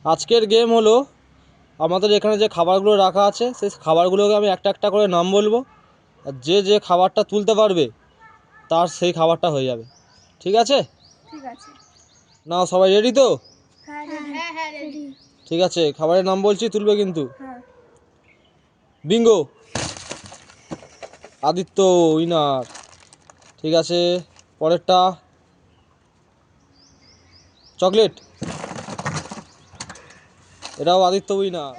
আজকের গেম হলো আমাদের এখানে যে খাবারগুলো রাখা আছে সেই খাবারগুলোকে আমি একটা একটা করে নাম বলবো, আর যে যে খাবারটা তুলতে পারবে তার সেই খাবারটা হয়ে যাবে। ঠিক আছে? ঠিক আছে। নাও সবাই রেডি তো? হ্যাঁ রেডি। ঠিক আছে, খাবারের নাম বলছি, তুলবে কিন্তু। হ্যাঁ। Bingo, Aditya winner. ঠিক আছে, পরেরটা চকলেট, এটাও আদিত্য উইনার।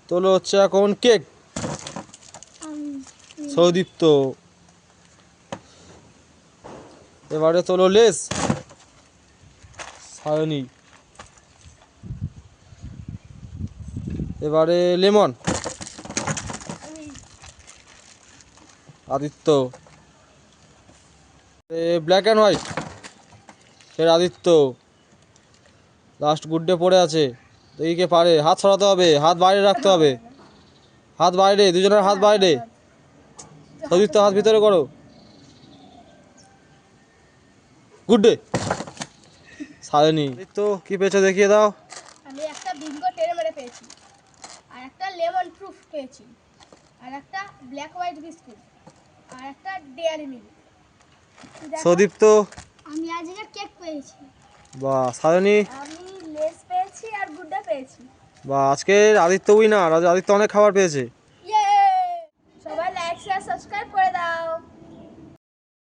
তোলো হচ্ছে এখন কেক, সৌদীপ্ত। এবারে তোলো লেস, সায়নী। এবারে lemon, Aditya. Black and white, ফের আদিত্য। লাস্ট গুড ডে পড়ে আছে, দেখি কে পারে। হাত সরাতে হবে, হাত বাইরে রাখতে হবে, হাত বাইরে, দুজনের হাত বাইরে। সৌদীপ্ত হাত ভিতরে করো। Good day Sayani. তো কি পেয়েছো দেখিয়ে দাও। আমি একটা বিঙ্গো টেরে মেরে পেয়েছি, আর একটা লেমন প্রুফ পেয়েছি, আর একটা ব্ল্যাক হোয়াইট বিস্কুট, আর একটা ডেয়ারি মিল্ক। সৌদীপ্ত, আমি আজকে কেক পেয়েছি। বা সায়নী, আমি লেস পেয়েছি আর গুড্ডা পেয়েছি। বা আজকে আদিত্য উইনার, আজ আদিত্য অনেক খাবার পেয়েছে।